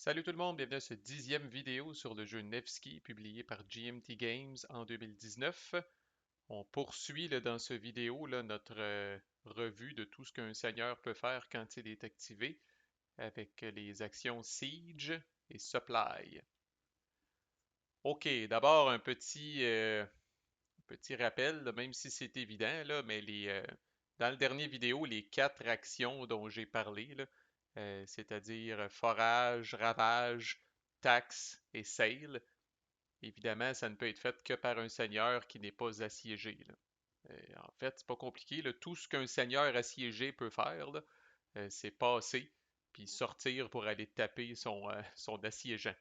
Salut tout le monde, bienvenue à cette 10e vidéo sur le jeu Nevsky, publié par GMT Games en 2019. On poursuit dans ce vidéo notre revue de tout ce qu'un seigneur peut faire quand il est activé avec les actions Siege et Supply. Ok, d'abord un petit rappel, là, même si c'est évident, là, mais dans le dernier vidéo, les 4 actions dont j'ai parlé, là, c'est-à-dire forage, ravage, taxe et sale, évidemment, ça ne peut être fait que par un seigneur qui n'est pas assiégé, là. En fait, c'est pas compliqué, là. Tout ce qu'un seigneur assiégé peut faire, là, c'est passer puis sortir pour aller taper son assiégeant.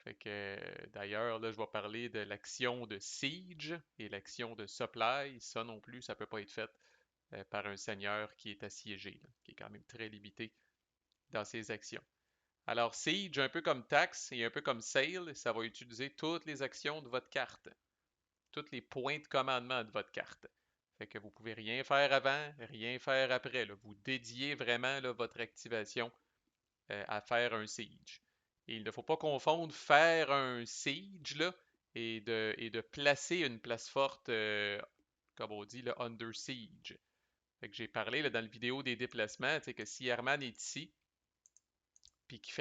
Fait que d'ailleurs, là, je vais parler de l'action de siege et l'action de supply. Ça non plus, ça peut pas être fait par un seigneur qui est assiégé, là, qui est quand même très limité dans ses actions. Alors, siege, un peu comme tax et un peu comme sale, ça va utiliser toutes les actions de votre carte, tous les points de commandement de votre carte. Fait que vous pouvez rien faire avant, rien faire après, là. Vous dédiez vraiment là, votre activation à faire un siege. Et il ne faut pas confondre faire un siege là, et de placer une place forte, comme on dit, le under siege. Fait que j'ai parlé là, dans la vidéo des déplacements, tu sais, que si Herman est ici, puis qui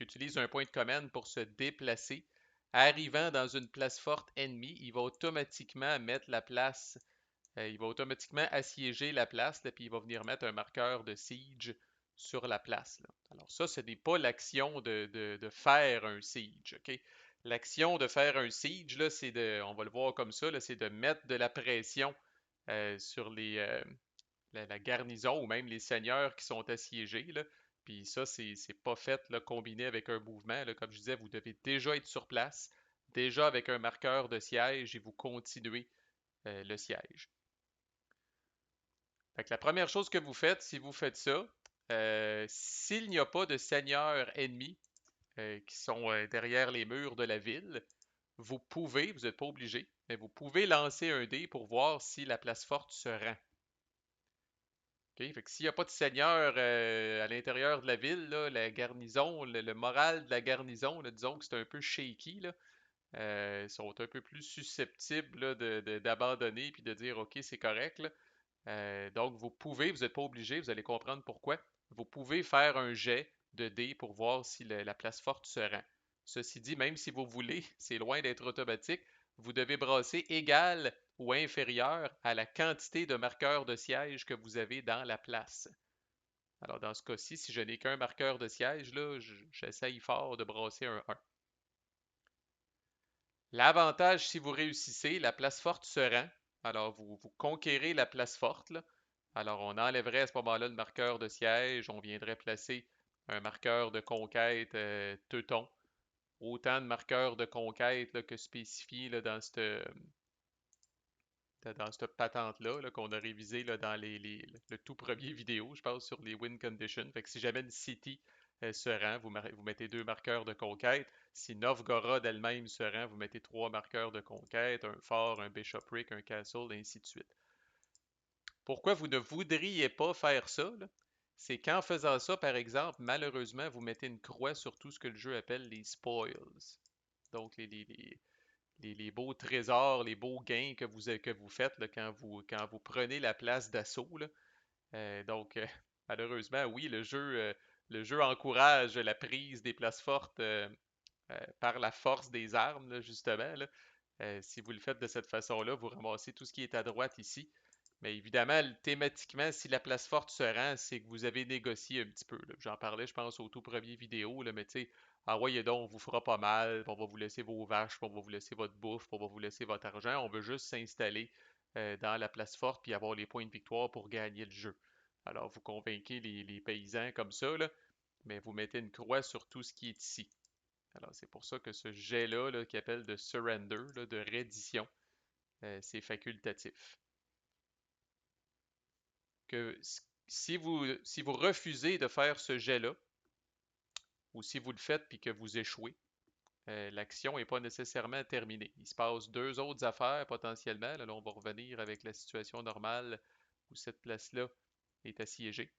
utilise un point de commande pour se déplacer, arrivant dans une place forte ennemie, il va automatiquement mettre la place, il va automatiquement assiéger la place, là, puis il va venir mettre un marqueur de siege sur la place, là. Alors ça, ce n'est pas l'action de faire un siege, OK? L'action de faire un siege, là, on va le voir comme ça, là, c'est de mettre de la pression sur la garnison ou même les seigneurs qui sont assiégés, là. Puis ça, c'est pas fait là, combiné avec un mouvement, là. Comme je disais, vous devez déjà être sur place, déjà avec un marqueur de siège et vous continuez le siège. Fait que la première chose que vous faites, si vous faites ça, s'il n'y a pas de seigneurs ennemis qui sont derrière les murs de la ville, vous n'êtes pas obligé, mais vous pouvez lancer un dé pour voir si la place forte se rend. OK? Fait que s'il n'y a pas de seigneur à l'intérieur de la ville, là, la garnison, le moral de la garnison, là, disons que c'est un peu shaky, là, sont un peu plus susceptibles là, d'abandonner puis de dire OK, c'est correct, là. Donc, vous n'êtes pas obligé, vous allez comprendre pourquoi. Vous pouvez faire un jet de dés pour voir si la place forte se rend. Ceci dit, même si vous voulez, c'est loin d'être automatique, vous devez brasser égal ou inférieur à la quantité de marqueurs de siège que vous avez dans la place. Alors, dans ce cas-ci, si je n'ai qu'un marqueur de siège, là, j'essaye fort de brasser un 1. L'avantage, si vous réussissez, la place forte se rend. Alors, vous conquérez la place forte, là. Alors, on enlèverait à ce moment-là le marqueur de siège. On viendrait placer un marqueur de conquête teuton. Autant de marqueurs de conquête là, que spécifiés là, dans cette patente-là là, qu'on a révisé là, dans le tout premier vidéo, je pense, sur les win conditions. Fait que si jamais une city se rend, vous mettez 2 marqueurs de conquête. Si Novgorod elle-même se rend, vous mettez 3 marqueurs de conquête, un fort, un bishopric, un castle, et ainsi de suite. Pourquoi vous ne voudriez pas faire ça, là? C'est qu'en faisant ça, par exemple, malheureusement, vous mettez une croix sur tout ce que le jeu appelle les spoils. Donc, les beaux trésors, les beaux gains que vous faites là, quand vous prenez la place d'assaut, là. Donc, malheureusement, oui, le jeu encourage la prise des places fortes par la force des armes, là, justement, là. Si vous le faites de cette façon-là, vous ramassez tout ce qui est à droite ici. Mais évidemment, thématiquement, si la place forte se rend, c'est que vous avez négocié un petit peu, là. J'en parlais, je pense, au tout premier vidéo, là, mais tu sais, ah ouais, donc, on vous fera pas mal, on va vous laisser vos vaches, on va vous laisser votre bouffe, on va vous laisser votre argent. On veut juste s'installer dans la place forte puis avoir les points de victoire pour gagner le jeu. Alors, vous convainquez les paysans comme ça, là, mais vous mettez une croix sur tout ce qui est ici. Alors, c'est pour ça que ce jet-là, là, qui appelle de surrender, là, de reddition, c'est facultatif. Que si vous refusez de faire ce jet-là, ou si vous le faites puis que vous échouez, l'action n'est pas nécessairement terminée. Il se passe 2 autres affaires potentiellement. Là, on va revenir avec la situation normale où cette place-là est assiégée.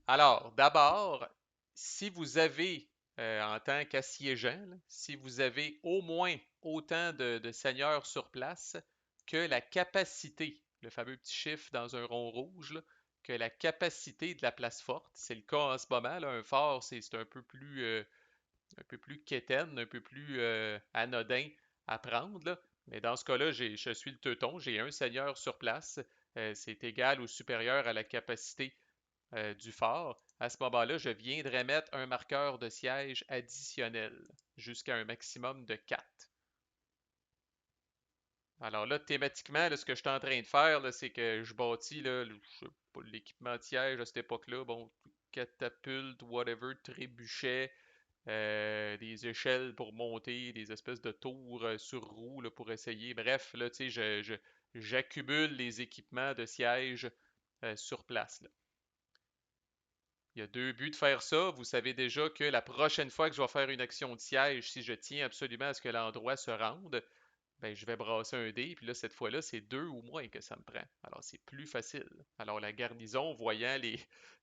Alors, d'abord, si vous avez, en tant qu'assiégeant, là, si vous avez au moins autant de seigneurs sur place que la capacité, le fameux petit chiffre dans un rond rouge, là, que la capacité de la place forte, c'est le cas en ce moment, là, un fort, c'est un peu plus quétaine, un peu plus anodin à prendre, là. Mais dans ce cas-là, je suis le teuton, j'ai un seigneur sur place, c'est égal ou supérieur à la capacité du fort. À ce moment-là, je viendrai mettre un marqueur de siège additionnel jusqu'à un maximum de 4. Alors là, thématiquement, là, ce que je suis en train de faire, là, c'est que je bâtis là, je sais pas, l'équipement de siège à cette époque-là, bon, catapulte, whatever, trébuchet, des échelles pour monter, des espèces de tours sur roues là, pour essayer. Bref, là, tu sais, j'accumule les équipements de siège sur place, là. Il y a deux buts de faire ça. Vous savez déjà que la prochaine fois que je vais faire une action de siège, si je tiens absolument à ce que l'endroit se rende, ben, je vais brasser un dé, puis là, cette fois-là, c'est deux ou moins que ça me prend. Alors, c'est plus facile. Alors, la garnison, voyant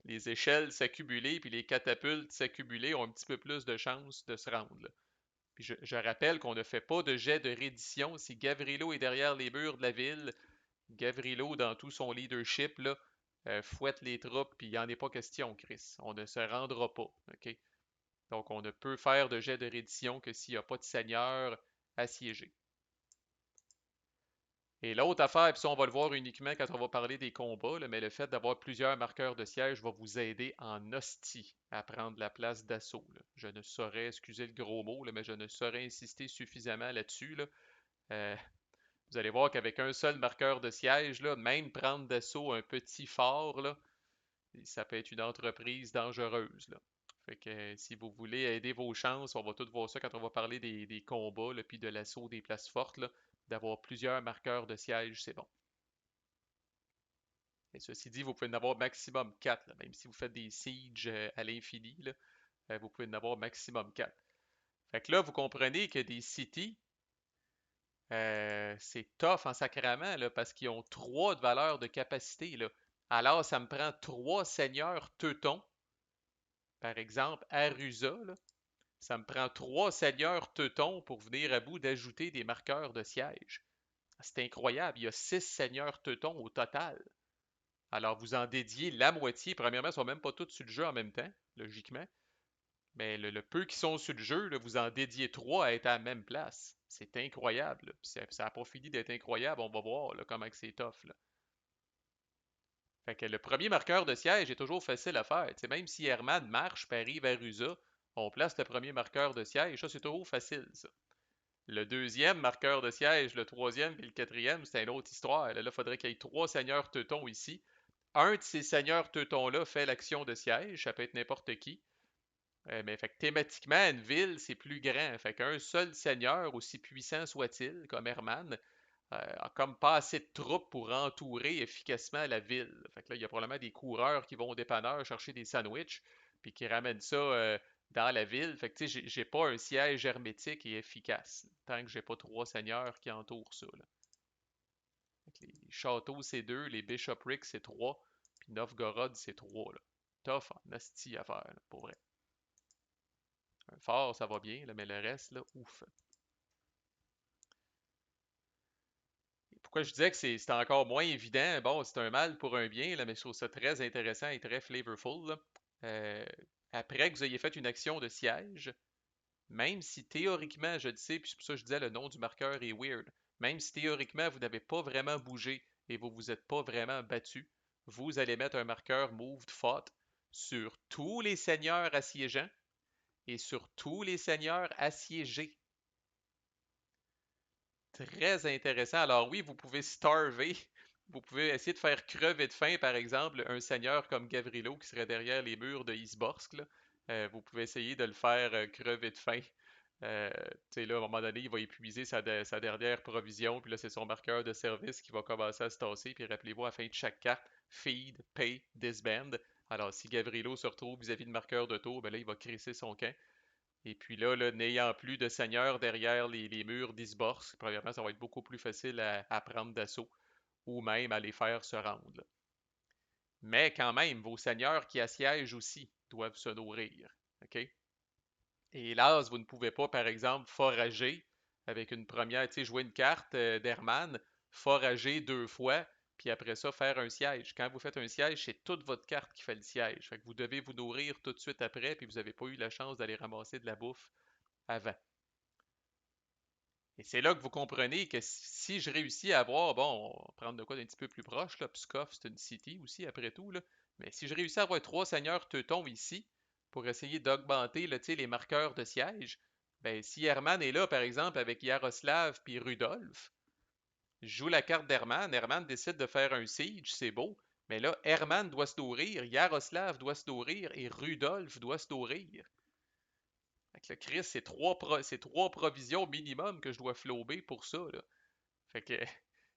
les échelles s'accumuler, puis les catapultes s'accumuler, ont un petit peu plus de chances de se rendre, là. Puis je rappelle qu'on ne fait pas de jet de reddition si Gavrilo est derrière les murs de la ville. Gavrilo, dans tout son leadership, là, fouette les troupes, puis il n'y en est pas question, Chris. On ne se rendra pas. OK? Donc, on ne peut faire de jet de reddition que s'il n'y a pas de seigneur assiégé. Et l'autre affaire, puis ça, on va le voir uniquement quand on va parler des combats, là, mais le fait d'avoir plusieurs marqueurs de siège va vous aider en hostie à prendre la place d'assaut, là. Je ne saurais, excusez le gros mot, là, mais je ne saurais insister suffisamment là-dessus, là. Euh, Vous allez voir qu'avec un seul marqueur de siège, là, même prendre d'assaut un petit fort, là, ça peut être une entreprise dangereuse, là. Fait que si vous voulez aider vos chances, on va tout voir ça quand on va parler des combats, là, puis de l'assaut des places fortes, là, d'avoir plusieurs marqueurs de siège, c'est bon. Et ceci dit, vous pouvez en avoir maximum 4, là, même si vous faites des sieges à l'infini, là, vous pouvez en avoir maximum 4. Fait que là, vous comprenez que des cities, c'est tough en sacrament, là, parce qu'ils ont 3 de valeur de capacité, là. Alors, ça me prend 3 seigneurs teutons, par exemple, Arusa, là. Ça me prend 3 seigneurs teutons pour venir à bout d'ajouter des marqueurs de siège. C'est incroyable, il y a 6 seigneurs teutons au total. Alors, vous en dédiez la moitié. Premièrement, ils ne sont même pas tous sur le jeu en même temps, logiquement. Mais le peu qui sont sur le jeu, là, vous en dédiez 3 à être à la même place. C'est incroyable, là. Puis ça n'a pas fini d'être incroyable. On va voir là, comment que c'est tough, là. Fait que le premier marqueur de siège est toujours facile à faire. T'sais, même si Herman marche et arrive à Rusa, on place le premier marqueur de siège. Ça, c'est toujours facile, ça. Le deuxième marqueur de siège, le troisième et le quatrième, c'est une autre histoire. Là, il faudrait qu'il y ait 3 seigneurs teutons ici. Un de ces seigneurs teutons-là fait l'action de siège. Ça peut être n'importe qui. Mais fait que thématiquement, une ville, c'est plus grand. Fait qu'un seul seigneur, aussi puissant soit-il, comme Herman, a comme pas assez de troupes pour entourer efficacement la ville. Fait que là, il y a probablement des coureurs qui vont au dépanneur chercher des sandwichs, puis qui ramènent ça dans la ville. Fait que tu sais, j'ai pas un siège hermétique et efficace, tant que j'ai pas 3 seigneurs qui entourent ça, là. Fait que les châteaux, c'est 2, les bishoprics, c'est 3, puis Novgorod, c'est 3, là. Tough en asti à faire, là, pour vrai. Un fort, ça va bien, là, mais le reste, là, ouf. Pourquoi je disais que c'est encore moins évident? Bon, c'est un mal pour un bien, là, mais je trouve ça très intéressant et très flavorful, là. Euh, Après que vous ayez fait une action de siège, même si théoriquement, je le sais, puis c'est pour ça que je disais le nom du marqueur est weird, même si théoriquement vous n'avez pas vraiment bougé et vous vous êtes pas vraiment battu, vous allez mettre un marqueur Moved Fought sur tous les seigneurs assiégeants et sur tous les seigneurs assiégés. Très intéressant. Alors oui, vous pouvez starver, vous pouvez essayer de faire crever de faim, par exemple, un seigneur comme Gavrilo qui serait derrière les murs de Isborsk, là. Vous pouvez essayer de le faire crever de faim. Tu sais, là, à un moment donné, il va épuiser sa dernière provision, puis là, c'est son marqueur de service qui va commencer à se tasser. Puis rappelez-vous, à la fin de chaque carte, feed, pay, disband. Alors, si Gavrilo se retrouve vis-à-vis de marqueur de tour, ben là, il va crisser son camp. Et puis là, n'ayant plus de seigneur derrière les murs d'Isborsk, premièrement, ça va être beaucoup plus facile à prendre d'assaut ou même à les faire se rendre, là. Mais quand même, vos seigneurs qui assiègent aussi doivent se nourrir. OK? Et hélas, vous ne pouvez pas, par exemple, forager avec une première, tu sais, jouer une carte d'Herman, forager deux fois, puis après ça, faire un siège. Quand vous faites un siège, c'est toute votre carte qui fait le siège. Fait que vous devez vous nourrir tout de suite après, puis vous n'avez pas eu la chance d'aller ramasser de la bouffe avant. Et c'est là que vous comprenez que si je réussis à avoir, bon, on va prendre de quoi d'un petit peu plus proche, là, Pskov, c'est une city aussi, après tout, là, mais si je réussis à avoir trois seigneurs teutons ici, pour essayer d'augmenter là, tu sais, les marqueurs de siège, ben, si Herman est là, par exemple, avec Yaroslav puis Rudolf, je joue la carte d'Herman, Herman décide de faire un siege, c'est beau, mais là, Herman doit se nourrir, Yaroslav doit se nourrir et Rudolf doit se nourrir. Fait que le Chris, c'est trois provisions minimum que je dois flober pour ça, là. Fait que, tu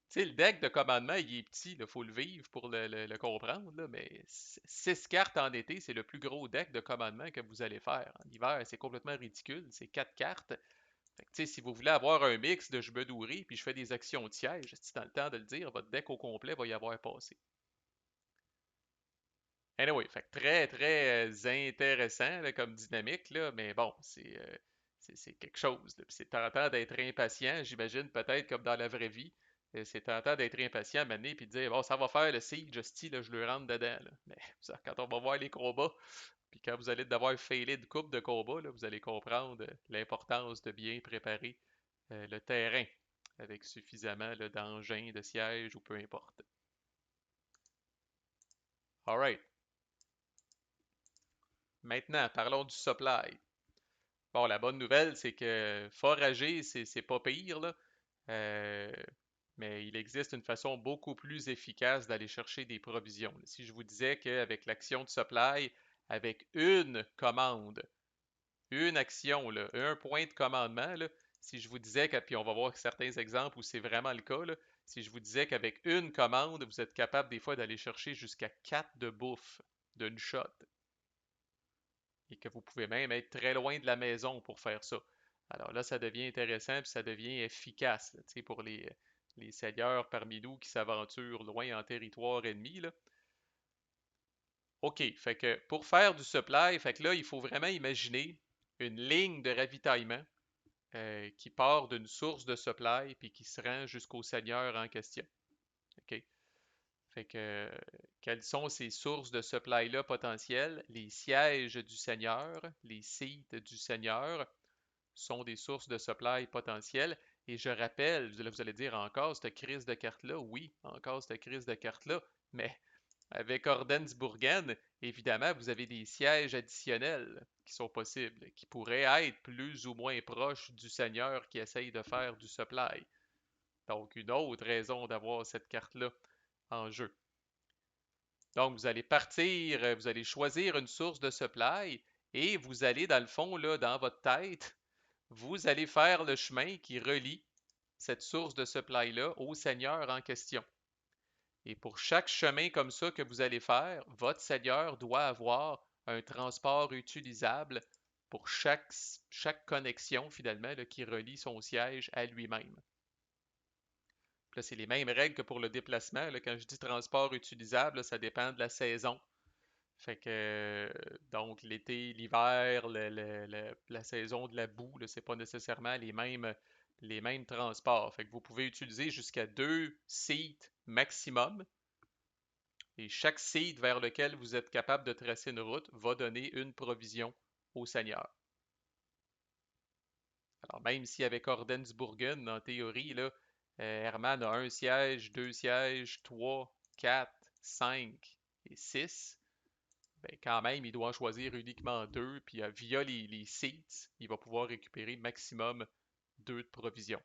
sais, le deck de commandement, il est petit, il faut le vivre pour le comprendre, là, mais 6 cartes en été, c'est le plus gros deck de commandement que vous allez faire. En hiver, c'est complètement ridicule, c'est 4 cartes. Fait que, tu sais, si vous voulez avoir un mix de je me nourris puis je fais des actions de siège, c'est dans le temps de le dire, votre deck au complet va y avoir passé. Anyway, fait que très, très intéressant là, comme dynamique, là, mais bon, c'est quelque chose, là. Puis c'est tentant d'être impatient, j'imagine, peut-être comme dans la vraie vie. C'est tentant d'être impatient, maintenant, puis de dire, bon, ça va faire le siege, hostie, là, je le rentre dedans, là. Mais ça, quand on va voir les combats, puis quand vous allez devoir failler de coupe de combat, là, vous allez comprendre l'importance de bien préparer le terrain avec suffisamment là, d'engins, de sièges ou peu importe. Alright, maintenant, parlons du supply. Bon, la bonne nouvelle, c'est que forager, c'est pas pire, là. Euh, mais il existe une façon beaucoup plus efficace d'aller chercher des provisions. Si je vous disais qu'avec l'action de supply, avec une commande, une action, là, un point de commandement, là, si je vous disais que, puis on va voir certains exemples où c'est vraiment le cas, là, si je vous disais qu'avec une commande, vous êtes capable des fois d'aller chercher jusqu'à 4 de bouffe d'une shot et que vous pouvez même être très loin de la maison pour faire ça. Alors là, ça devient intéressant puis ça devient efficace là, pour les seigneurs parmi nous qui s'aventurent loin en territoire ennemi. Là. OK, fait que pour faire du supply, fait que là, il faut vraiment imaginer une ligne de ravitaillement qui part d'une source de supply puis qui se rend jusqu'au seigneur en question. OK? Fait que quelles sont ces sources de supply-là potentielles? Les sièges du seigneur, les sites du seigneur sont des sources de supply potentielles. Et je rappelle, vous allez dire encore cette crise de carte-là, oui, encore cette crise de carte-là, mais avec Ordensburgen, évidemment, vous avez des sièges additionnels qui sont possibles, qui pourraient être plus ou moins proches du seigneur qui essaye de faire du supply. Donc, une autre raison d'avoir cette carte-là en jeu. Donc, vous allez partir, vous allez choisir une source de supply et vous allez, dans le fond, là, dans votre tête, vous allez faire le chemin qui relie cette source de supply-là au seigneur en question. Et pour chaque chemin comme ça que vous allez faire, votre seigneur doit avoir un transport utilisable pour chaque connexion, finalement, là, qui relie son siège à lui-même. Là, c'est les mêmes règles que pour le déplacement. Là, quand je dis transport utilisable, là, ça dépend de la saison. Fait que, donc, l'été, l'hiver, la saison de la boue, là, c'est pas nécessairement les mêmes transports. Fait que vous pouvez utiliser jusqu'à deux sites maximum. Et chaque site vers lequel vous êtes capable de tracer une route va donner une provision au seigneur. Alors, même si avec Ordensburgen, en théorie, là, Herman a un siège, deux sièges, trois, quatre, cinq et six, ben, quand même, il doit en choisir uniquement deux, puis via les seats, il va pouvoir récupérer maximum deux de provisions.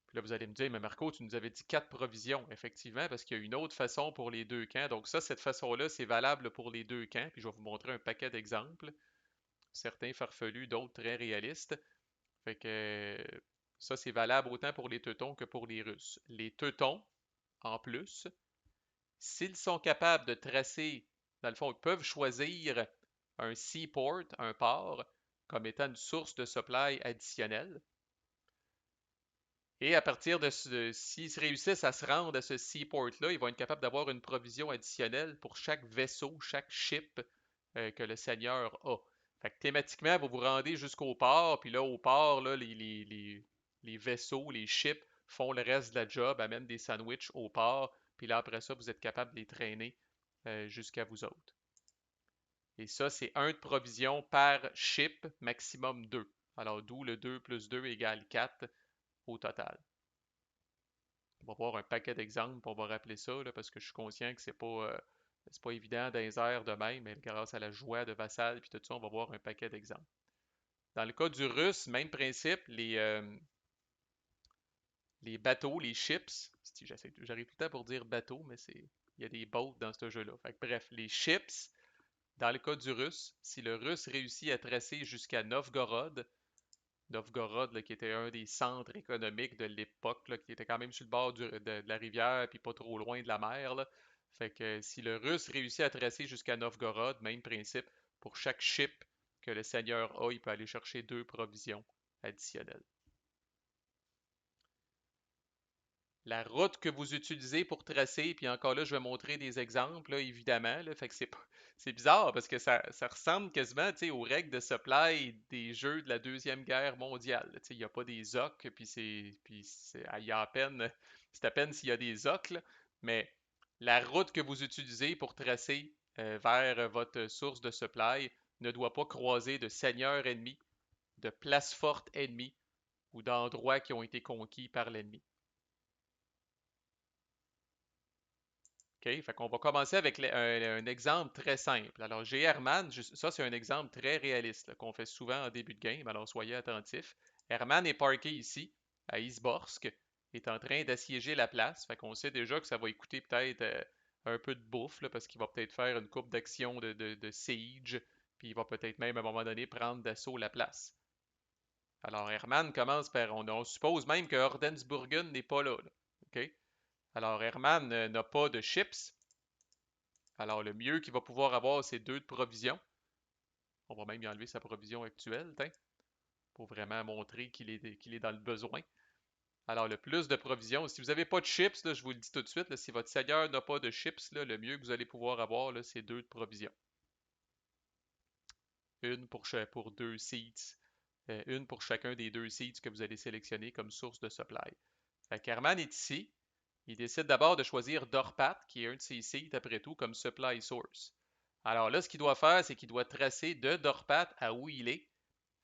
Puis là, vous allez me dire, mais Marco, tu nous avais dit quatre provisions. Effectivement, parce qu'il y a une autre façon pour les deux camps. Donc ça, cette façon-là, c'est valable pour les deux camps. Puis je vais vous montrer un paquet d'exemples. Certains farfelus, d'autres très réalistes. Fait que ça, c'est valable autant pour les Teutons que pour les Russes. Les Teutons, en plus, s'ils sont capables de tracer, dans le fond, ils peuvent choisir un seaport, un port, comme étant une source de supply additionnelle. Et à partir s'ils réussissent à se rendre à ce seaport-là, ils vont être capables d'avoir une provision additionnelle pour chaque vaisseau, chaque ship que le Seigneur a. Fait que thématiquement, vous vous rendez jusqu'au port, puis là, au port, là, les vaisseaux, les ships font le reste de la job, amènent des sandwichs au port, puis là, après ça, vous êtes capable de les traîner jusqu'à vous autres. Et ça, c'est un de provision par ship, maximum 2. Alors, d'où le 2 plus 2 égale 4 au total. On va voir un paquet d'exemples, on va rappeler ça, là, parce que je suis conscient que c'est pas évident dans les airs de même, mais grâce à la joie de Vassal puis tout ça, on va voir un paquet d'exemples. Dans le cas du russe, même principe, les bateaux, les ships, j'arrive tout le temps pour dire bateau, mais il y a des boats dans ce jeu-là. Fait que, bref, les ships, dans le cas du russe, si le russe réussit à tracer jusqu'à Novgorod, Novgorod, là, qui était un des centres économiques de l'époque, là, qui était quand même sur le bord de la rivière, puis pas trop loin de la mer, là. Fait que si le Russe réussit à tracer jusqu'à Novgorod, même principe, pour chaque ship que le seigneur a, il peut aller chercher 2 provisions additionnelles. La route que vous utilisez pour tracer, puis encore là, je vais montrer des exemples, là, évidemment. Là, fait que c'est bizarre parce que ça ressemble quasiment, tu sais, aux règles de supply des jeux de la Deuxième Guerre mondiale. Tu sais, il n'y a pas des zocs, il y a à peine, c'est à peine s'il y a des zocs, là, mais la route que vous utilisez pour tracer vers votre source de supply ne doit pas croiser de seigneurs ennemis, de places fortes ennemies ou d'endroits qui ont été conquis par l'ennemi. OK? Fait qu'on va commencer avec un exemple très simple. Alors, j'ai Herman, ça c'est un exemple très réaliste là, qu'on fait souvent en début de game, alors soyez attentifs. Herman est parké ici, à Isborsk, est en train d'assiéger la place. Fait qu'on sait déjà que ça va écouter peut-être un peu de bouffe, là, parce qu'il va peut-être faire une coupe d'action de siege, puis il va peut-être même à un moment donné prendre d'assaut la place. Alors, Herman commence par, on suppose même que Ordensburgen n'est pas là. OK? Alors, Herman n'a pas de chips. Alors, le mieux qu'il va pouvoir avoir, c'est 2 de provision. On va même y enlever sa provision actuelle, pour vraiment montrer qu'il est dans le besoin. Alors, le plus de provisions, si vous n'avez pas de chips, là, je vous le dis tout de suite, là, si votre seigneur n'a pas de chips, là, le mieux que vous allez pouvoir avoir, là, c'est 2 de provision. Une pour 2 seats. Une pour chacun des 2 seats que vous allez sélectionner comme source de supply. Fait qu'Herman est ici. Il décide d'abord de choisir Dorpat, qui est un de ses sites après tout, comme supply source. Alors là, ce qu'il doit faire, c'est qu'il doit tracer de Dorpat à où il est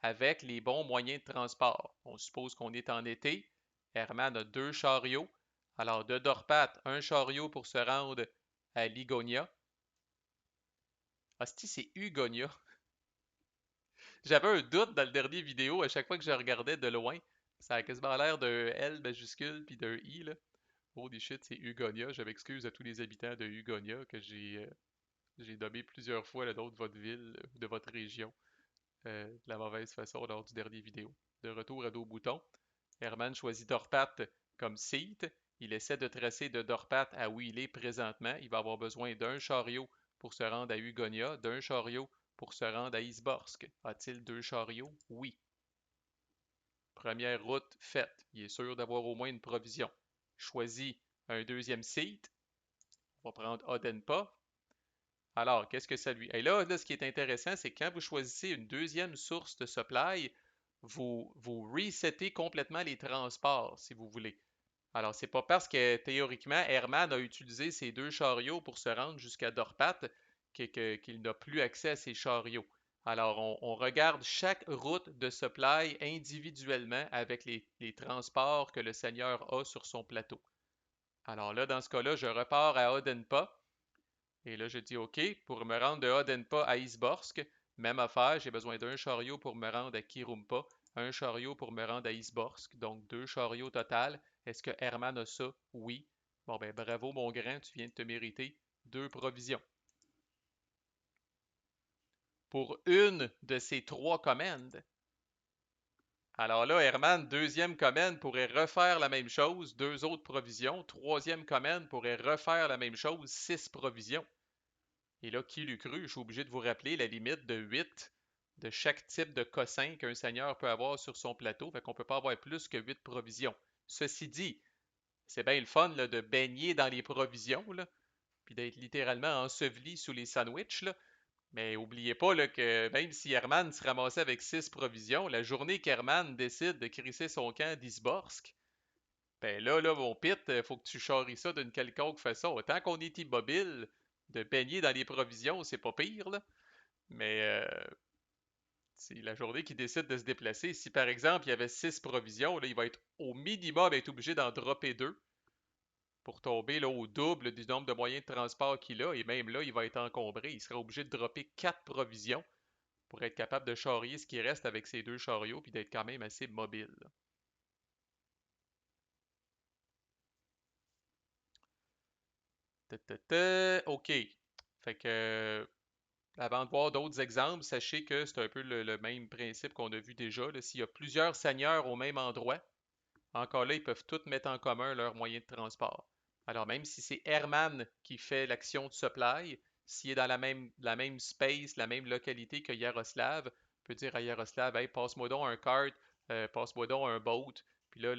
avec les bons moyens de transport. On suppose qu'on est en été. Herman a 2 chariots. Alors de Dorpat, un chariot pour se rendre à Ligonia. Hostie, c'est Hugonia. J'avais un doute dans le dernier vidéo à chaque fois que je regardais de loin. Ça a quasiment l'air d'un L majuscule puis d'un I, là. Holy shit, c'est Hugonia. Je m'excuse à tous les habitants de Hugonia que j'ai nommé plusieurs fois le nom de votre ville ou de votre région de la mauvaise façon lors du dernier vidéo. De retour à nos boutons, Herman choisit Dorpat comme site. Il essaie de tracer de Dorpat à où il est présentement. Il va avoir besoin d'un chariot pour se rendre à Hugonia, d'un chariot pour se rendre à Isborsk. A-t-il 2 chariots? Oui. Première route faite. Il est sûr d'avoir au moins une provision. Choisit un deuxième site. On va prendre Odenpa. Alors, qu'est-ce que ça lui... Et là, ce qui est intéressant, c'est que quand vous choisissez une deuxième source de supply, vous resettez complètement les transports, si vous voulez. Alors, c'est pas parce que théoriquement, Herman a utilisé ses 2 chariots pour se rendre jusqu'à Dorpat qu'il n'a plus accès à ses chariots. Alors, on regarde chaque route de supply individuellement avec les transports que le seigneur a sur son plateau. Alors là, dans ce cas-là, je repars à Odenpa. Et là, je dis OK, pour me rendre de Odenpa à Isborsk, même affaire, j'ai besoin d'un chariot pour me rendre à Kirumpa, un chariot pour me rendre à Isborsk, donc 2 chariots total. Est-ce que Herman a ça? Oui. Bon ben bravo mon grand, tu viens de te mériter 2 provisions. Pour une de ces 3 commandes. Alors là, Herman, deuxième commande pourrait refaire la même chose, 2 autres provisions. Troisième commande pourrait refaire la même chose, 6 provisions. Et là, qui l'eût cru? Je suis obligé de vous rappeler la limite de 8 de chaque type de cossin qu'un seigneur peut avoir sur son plateau. Fait qu'on ne peut pas avoir plus que 8 provisions. Ceci dit, c'est bien le fun là, de baigner dans les provisions, là, puis d'être littéralement enseveli sous les sandwichs, là. Mais oubliez pas là, que même si Herman se ramassait avec 6 provisions, la journée qu'Herman décide de crisser son camp d'Isborsk, ben là, mon pit, faut que tu charries ça d'une quelconque façon. Autant qu'on est immobile, de baigner dans les provisions, c'est pas pire, là. Mais c'est la journée qu'il décide de se déplacer. Si par exemple il y avait 6 provisions, là, il va être au minimum être obligé d'en dropper 2 pour tomber là, au double du nombre de moyens de transport qu'il a. Et même là, il va être encombré. Il sera obligé de dropper 4 provisions pour être capable de charrier ce qui reste avec ses 2 chariots puis d'être quand même assez mobile. OK. Fait que avant de voir d'autres exemples, sachez que c'est un peu le même principe qu'on a vu déjà, là. S'il y a plusieurs seigneurs au même endroit, encore là, ils peuvent tous mettre en commun leurs moyens de transport. Alors, même si c'est Herman qui fait l'action de supply, s'il est dans la même space, la même localité que Yaroslav, on peut dire à Yaroslav, hey, passe-moi donc un cart, passe-moi donc un boat. Puis là,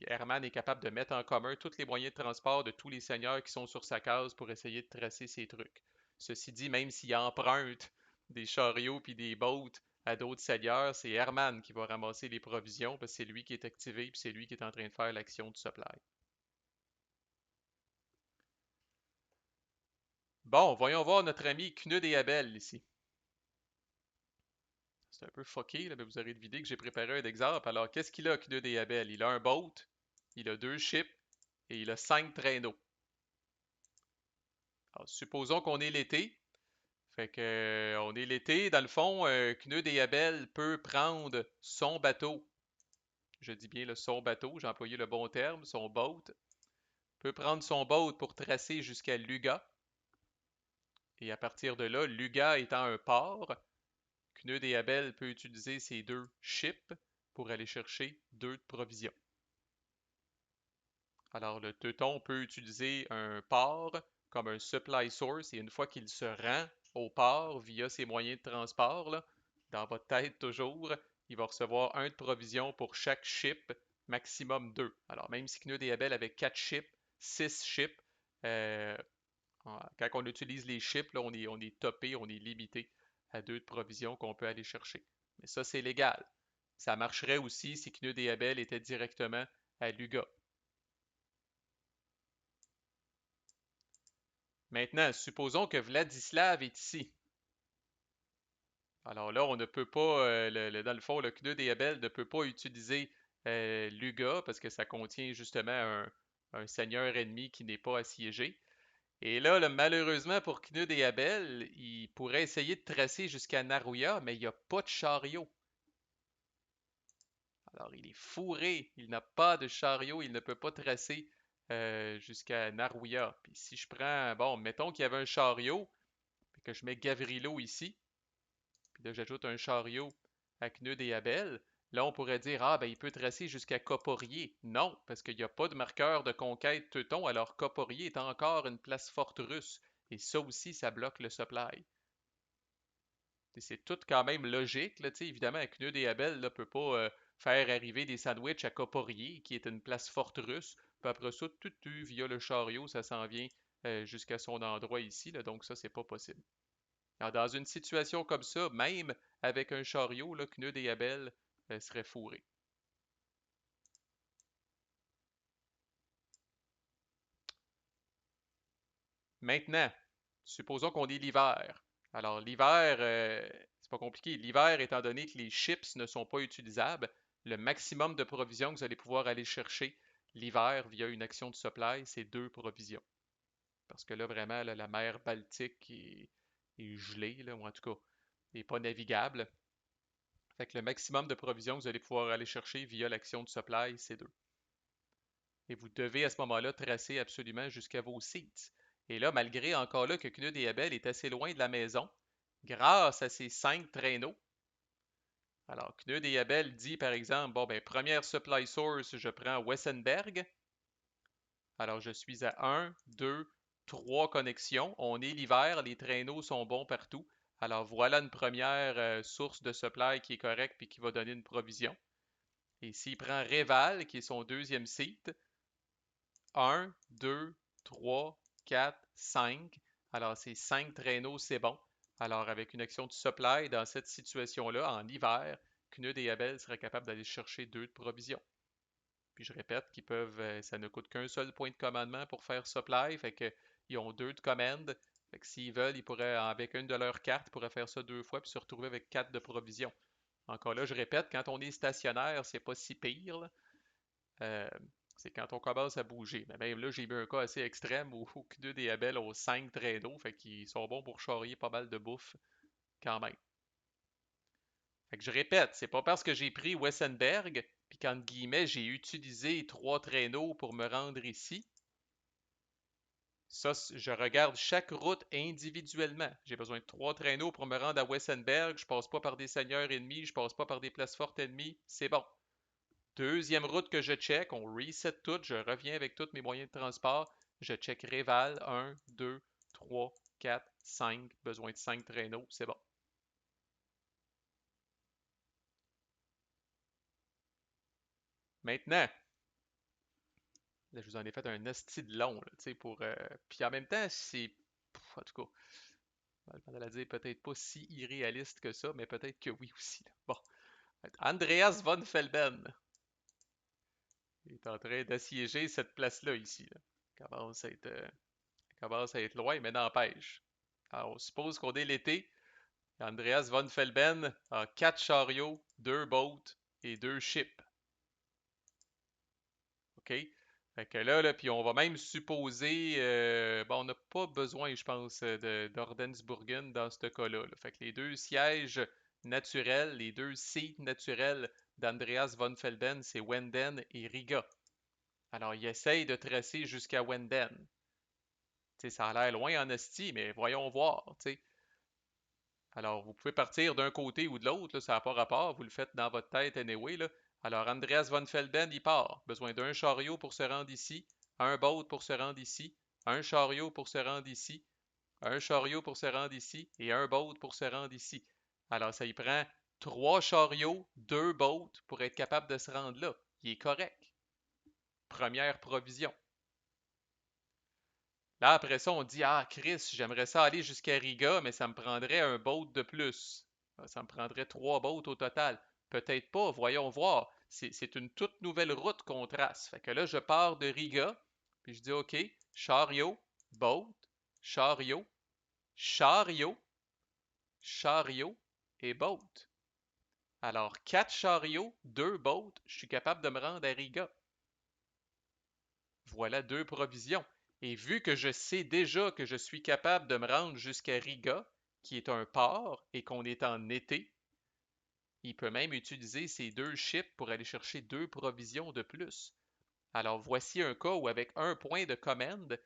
Herman est capable de mettre en commun tous les moyens de transport de tous les seigneurs qui sont sur sa case pour essayer de tracer ses trucs. Ceci dit, même s'il emprunte des chariots puis des boats à d'autres seigneurs, c'est Herman qui va ramasser les provisions parce que c'est lui qui est activé puis c'est lui qui est en train de faire l'action du supply. Bon, voyons voir notre ami Knud et Abel ici. C'est un peu fucké, là, mais vous aurez deviné que j'ai préparé un exemple. Alors, qu'est-ce qu'il a, Knud et Abel? Il a un boat, il a 2 ships et il a 5 traîneaux. Alors, supposons qu'on est l'été. Fait que, on est l'été. Dans le fond, Knud et Abel peut prendre son bateau. Je dis bien son bateau, j'ai employé le bon terme, son boat. Peut prendre son boat pour tracer jusqu'à Luga. Et à partir de là, Luga étant un port, Knud et Abel peut utiliser ces 2 ships pour aller chercher 2 provisions. Alors, le teuton peut utiliser un port comme un supply source et une fois qu'il se rend au port via ses moyens de transport, là, dans votre tête toujours, il va recevoir 1 de provision pour chaque ship, maximum 2. Alors, même si Knud et Abel avaient 4 ships, 6 ships, euh, quand on utilise les chips, là, on est topé, on est limité à 2 de provisions qu'on peut aller chercher. Mais ça, c'est légal. Ça marcherait aussi si Knud et Abel étaient directement à Luga. Maintenant, supposons que Vladislav est ici. Alors là, on ne peut pas, dans le fond, le Knud et Abel ne peut pas utiliser Luga parce que ça contient justement un seigneur ennemi qui n'est pas assiégé. Et là, malheureusement pour Knud et Abel, il pourrait essayer de tracer jusqu'à Naruya, mais il n'y a pas de chariot. Alors il est fourré, il n'a pas de chariot, il ne peut pas tracer jusqu'à Naruya. Puis si je prends, bon, mettons qu'il y avait un chariot, puis que je mets Gavrilo ici, puis là j'ajoute un chariot à Knud et Abel, là on pourrait dire, ah ben il peut tracer jusqu'à Coporier. Non, parce qu'il n'y a pas de marqueur de conquête teuton, alors Coporier est encore une place forte russe. Et ça aussi, ça bloque le supply. C'est tout quand même logique. Là, évidemment, Knud et Abel ne peut pas faire arriver des sandwichs à Coporier, qui est une place forte russe. Puis après ça, tout via le chariot, ça s'en vient jusqu'à son endroit ici. Là, donc ça, c'est pas possible. Alors, dans une situation comme ça, même avec un chariot, là, Knud et Abel seraient fourrés. Maintenant, supposons qu'on est l'hiver. Alors, l'hiver, c'est pas compliqué. L'hiver, étant donné que les chips ne sont pas utilisables, le maximum de provisions que vous allez pouvoir aller chercher l'hiver via une action de supply, c'est 2 provisions. Parce que là, vraiment, là, la mer Baltique est gelée, là, ou en tout cas, n'est pas navigable. Fait que le maximum de provisions que vous allez pouvoir aller chercher via l'action de supply, c'est 2. Et vous devez à ce moment-là tracer absolument jusqu'à vos seats. Et là, malgré encore là que Knud et Abel est assez loin de la maison, grâce à ces 5 traîneaux, alors Knud et Abel dit par exemple, bon ben première supply source, je prends Wessenberg. Alors je suis à 1, 2, 3 connexions. On est l'hiver, les traîneaux sont bons partout. Alors voilà une première source de supply qui est correcte puis qui va donner une provision. Et s'il prend Réval, qui est son deuxième site, 1, 2, 3, 4, 5. Alors, c'est 5 traîneaux, c'est bon. Alors, avec une action de supply, dans cette situation-là, en hiver, Knud et Abel seraient capables d'aller chercher 2 de provisions. Puis je répète qu'ils peuvent, ça ne coûte qu'un seul point de commandement pour faire supply, fait que ils ont 2 de command. Fait que s'ils veulent, ils pourraient, avec une de leurs cartes, ils pourraient faire ça 2 fois puis se retrouver avec 4 de provisions. Encore là, je répète, quand on est stationnaire, c'est pas si pire, là. Euh, c'est quand on commence à bouger. Mais même là, j'ai vu un cas assez extrême où Knud et Abel ont 5 traîneaux, fait qu'ils sont bons pour charrier pas mal de bouffe quand même. Fait que je répète, c'est pas parce que j'ai pris Wessenberg, puis qu'entre guillemets, j'ai utilisé 3 traîneaux pour me rendre ici. Ça, je regarde chaque route individuellement. J'ai besoin de 3 traîneaux pour me rendre à Wessenberg. Je passe pas par des seigneurs ennemis, je passe pas par des places fortes ennemies. C'est bon. Deuxième route que je check, on reset tout, je reviens avec tous mes moyens de transport. Je check Réval, 1, 2, 3, 4, 5. Besoin de 5 traîneaux, c'est bon. Maintenant, là, je vous en ai fait un esti de long, là, tu sais, pour... Puis en même temps, c'est... En tout cas, on va dire peut-être pas si irréaliste que ça, mais peut-être que oui aussi, là. Bon. Andreas von Felben est en train d'assiéger cette place-là ici, là. Commence à être, commence à être loin, mais n'empêche. Alors, on suppose qu'on est l'été. Andreas von Felben a 4 chariots, 2 boats et 2 ships. OK? Fait que là, puis on va même supposer, bon, on n'a pas besoin, je pense, d'Ordensburgen dans ce cas-là, là. Fait que les deux sièges naturels, les deux sites naturels d'Andreas von Felben, c'est Wenden et Riga. Alors, il essaye de tracer jusqu'à Wenden. Tu sais, ça a l'air loin en esti, mais voyons voir, tu sais. Alors, vous pouvez partir d'un côté ou de l'autre, ça n'a pas rapport, vous le faites dans votre tête anyway, là. Alors, Andreas von Felden, il part. Besoin d'un chariot pour se rendre ici, un boat pour se rendre ici, un chariot pour se rendre ici, un chariot pour se rendre ici et un boat pour se rendre ici. Alors, ça y prend 3 chariots, 2 boats pour être capable de se rendre là. Il est correct. Première provision. Là, après ça, on dit, ah, Chris, j'aimerais ça aller jusqu'à Riga, mais ça me prendrait un boat de plus. Ça me prendrait 3 boats au total. Peut-être pas, voyons voir. C'est une toute nouvelle route qu'on trace. Fait que là, je pars de Riga, puis je dis, OK, chariot, boat, chariot, chariot, chariot et boat. Alors, 4 chariots, 2 boats, je suis capable de me rendre à Riga. Voilà 2 provisions. Et vu que je sais déjà que je suis capable de me rendre jusqu'à Riga, qui est un port, et qu'on est en été, il peut même utiliser ces 2 ships pour aller chercher 2 provisions de plus. Alors voici un cas où avec un point de commande,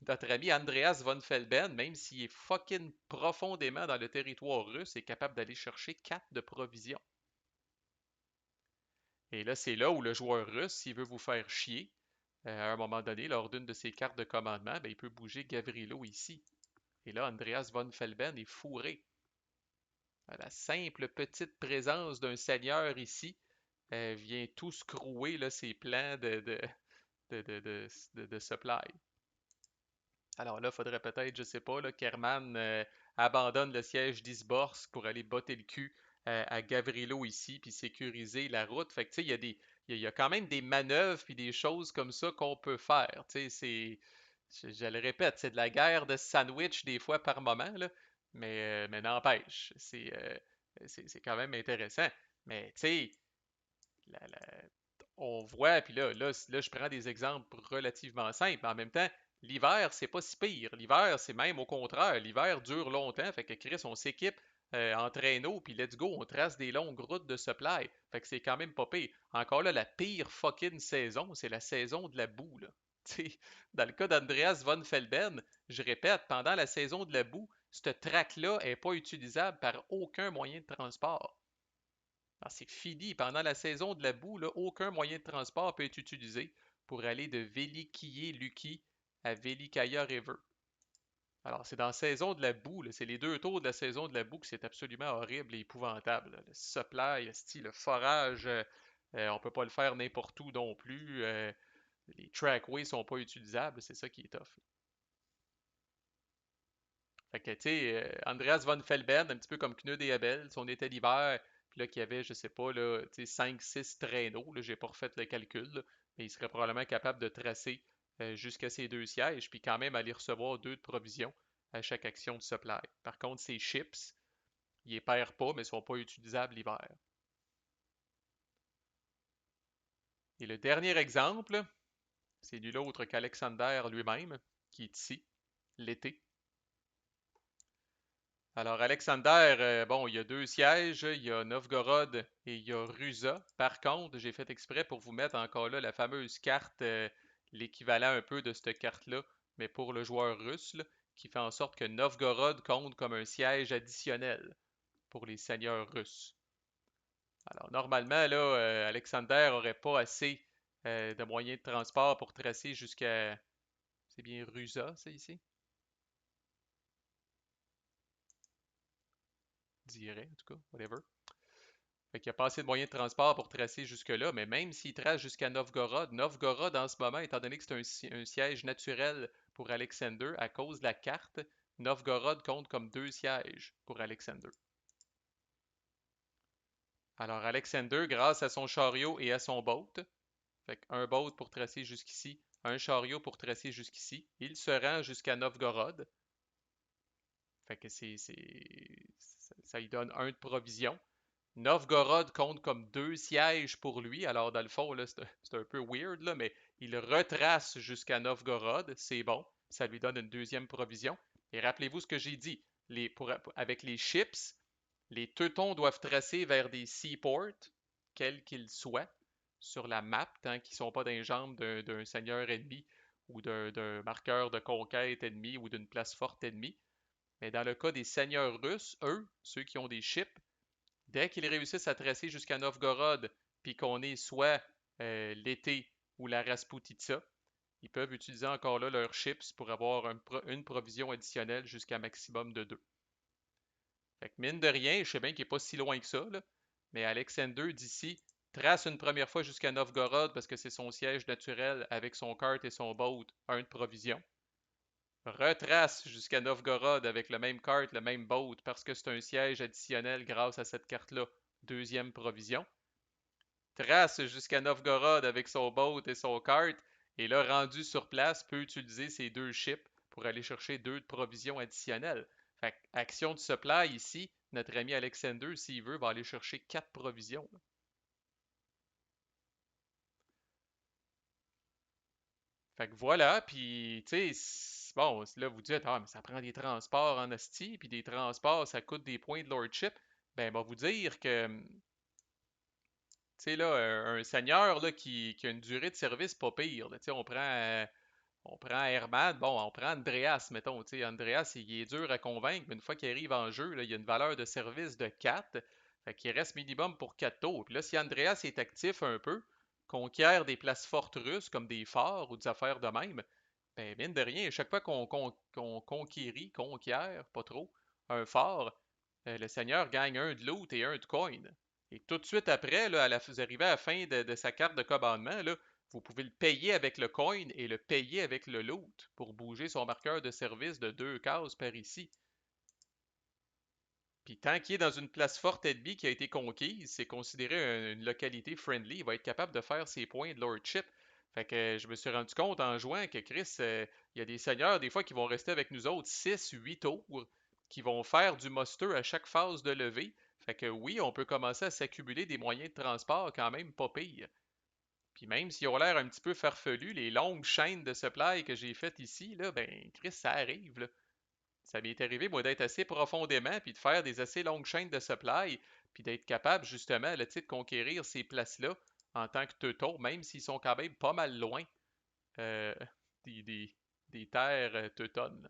notre ami Andreas von Felben, même s'il est fucking profondément dans le territoire russe, est capable d'aller chercher 4 de provisions. Et là, c'est là où le joueur russe, s'il veut vous faire chier, à un moment donné, lors d'une de ses cartes de commandement, ben, il peut bouger Gavrilo ici. Et là, Andreas von Felben est fourré. À la simple petite présence d'un seigneur ici vient tout scrouer là, ses plans de supply. Alors là, il faudrait peut-être, je sais pas, là, qu'Hermann abandonne le siège d'Isborsk pour aller botter le cul à Gavrilo ici, puis sécuriser la route. Fait que tu sais, il y a quand même des manœuvres puis des choses comme ça qu'on peut faire. Tu sais, je le répète, c'est de la guerre de sandwich des fois par moment, là, mais n'empêche, c'est quand même intéressant. Mais tu sais, la- la- on voit, puis là, je prends des exemples relativement simples, mais en même temps, l'hiver, c'est pas si pire. L'hiver, c'est même au contraire. L'hiver dure longtemps, fait que Chris, on s'équipe en traîneau, puis let's go, on trace des longues routes de supply. Fait que c'est quand même pas pire. Encore là, la pire fucking saison, c'est la saison de la boue, là. T'sais, dans le cas d'Andreas von Felben, je répète, pendant la saison de la boue, cette track-là est pas utilisable par aucun moyen de transport. Alors, c'est fini. Pendant la saison de la boue, là, aucun moyen de transport peut être utilisé pour aller de Velikiye Luki à Velikaya River. Alors, c'est dans la saison de la boue, là, c'est les 2 tours de la saison de la boue que c'est absolument horrible et épouvantable, là. Le supply, le forage On peut pas le faire n'importe où non plus. Les trackways sont pas utilisables, c'est ça qui est tough. Fait que, tu sais, Andreas von Felben, un petit peu comme Knud et Abel, si on était l'hiver, puis là, qu'il y avait, je sais pas, là, tu sais, 5-6 traîneaux, là, j'ai pas refait le calcul, là, mais il serait probablement capable de tracer jusqu'à ces deux sièges, puis quand même aller recevoir deux de provisions à chaque action de supply. Par contre, ces chips, ils les perdent pas, mais ils sont pas utilisables l'hiver. Et le dernier exemple, c'est nul autre qu'Alexander lui-même, qui est ici, l'été. Alors, Alexander, bon, il y a deux sièges, il y a Novgorod et il y a Rusa. Par contre, j'ai fait exprès pour vous mettre encore là la fameuse carte, l'équivalent un peu de cette carte-là, mais pour le joueur russe, là, qui fait en sorte que Novgorod compte comme un siège additionnel pour les seigneurs russes. Alors, normalement, là, Alexander aurait pas assez de moyens de transport pour tracer jusqu'à... C'est bien Rusa, c'est ici? Dirais, en tout cas, whatever. Fait qu'il n'y a pas assez de moyens de transport pour tracer jusque-là, mais même s'il trace jusqu'à Novgorod, Novgorod en ce moment, étant donné que c'est un siège naturel pour Alexander, à cause de la carte, Novgorod compte comme deux sièges pour Alexander. Alors Alexander, grâce à son chariot et à son boat, fait un boat pour tracer jusqu'ici, un chariot pour tracer jusqu'ici, il se rend jusqu'à Novgorod. Fait que ça lui donne un de provision. Novgorod compte comme deux sièges pour lui. Alors, dans le fond, là, c'est un peu weird, là, mais il retrace jusqu'à Novgorod. C'est bon. Ça lui donne une deuxième provision. Et rappelez-vous ce que j'ai dit. Avec les ships, les teutons doivent tracer vers des seaports, quels qu'ils soient, sur la map, tant qu'ils ne sont pas dans les jambes d'un seigneur ennemi ou d'un marqueur de conquête ennemi ou d'une place forte ennemie. Mais dans le cas des seigneurs russes, eux, ceux qui ont des ships, dès qu'ils réussissent à tracer jusqu'à Novgorod, puis qu'on est soit l'été ou la Rasputitsa, ils peuvent utiliser encore là leurs chips pour avoir une provision additionnelle jusqu'à maximum de deux. Fait que mine de rien, je sais bien qu'il n'est pas si loin que ça, là, mais Alexander d'ici trace une première fois jusqu'à Novgorod parce que c'est son siège naturel avec son cart et son boat, un de provision. Retrace jusqu'à Novgorod avec le même cart, le même boat parce que c'est un siège additionnel grâce à cette carte-là, deuxième provision. Trace jusqu'à Novgorod avec son boat et son cart, et là, rendu sur place, peut utiliser ses deux ships pour aller chercher deux de provisions additionnelles. Fait que, action de supply ici, notre ami Alexander, s'il veut, va aller chercher quatre provisions. Fait que voilà, puis tu sais, bon, là vous dites, ah, mais ça prend des transports en asti, puis des transports, ça coûte des points de lordship. Ben, on va vous dire que tu sais, là, un seigneur là, qui a une durée de service pas pire. Là. Tu sais, on prend Herman, bon, on prend Andreas, mettons. Tu sais, Andreas, il est dur à convaincre, mais une fois qu'il arrive en jeu, là, il y a une valeur de service de 4. Fait qu'il reste minimum pour 4 tours. Puis là, si Andreas est actif un peu, conquiert des places fortes russes comme des forts ou des affaires de même, ben, mine de rien, à chaque fois qu'on conquiert, pas trop, un fort, le seigneur gagne un de loot et un de coin. Et tout de suite après, là, vous arrivez à la fin de sa carte de commandement, là, vous pouvez le payer avec le coin et le payer avec le loot pour bouger son marqueur de service de deux cases par ici. Puis tant qu'il est dans une place forte ennemie qui a été conquise, c'est considéré une localité friendly, il va être capable de faire ses points de lordship. Fait que je me suis rendu compte en jouant que Chris, il y a des seigneurs des fois qui vent rester avec nous autres 6, 8 tours, qui vont faire du muster à chaque phase de levée. Fait que oui, on peut commencer à s'accumuler des moyens de transport quand même pas pire. Puis même s'ils ont l'air un petit peu farfelus, les longues chaînes de supply que j'ai faites ici, là, ben Chris, ça arrive, là. Ça m'est arrivé, moi, d'être assez profondément, puis de faire des assez longues chaînes de supply, puis d'être capable, justement, là, tu sais, de conquérir ces places-là en tant que teuton, même s'ils sont quand même pas mal loin euh, des, des- des terres teutonnes.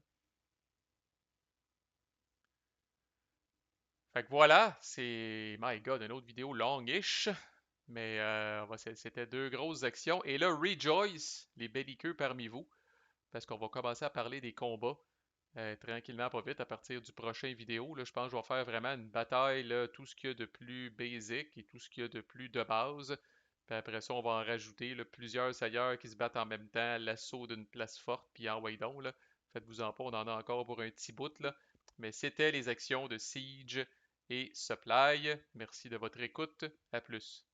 Fait que voilà, c'est, my God, une autre vidéo longish, mais c'était deux grosses actions. Et là, rejoice, les belliqueux parmi vous, parce qu'on va commencer à parler des combats tranquillement, pas vite, à partir du prochain vidéo. Là, je pense que je vais faire vraiment une bataille, là, tout ce qu'il y a de plus basic et tout ce qu'il y a de plus de base. Puis après ça, on va en rajouter là, plusieurs ailleurs qui se battent en même temps, l'assaut d'une place forte, puis envoyez donc, là. Faites-vous en pas, on en a encore pour un petit bout, là. Mais c'était les actions de Siege et Supply. Merci de votre écoute. À plus.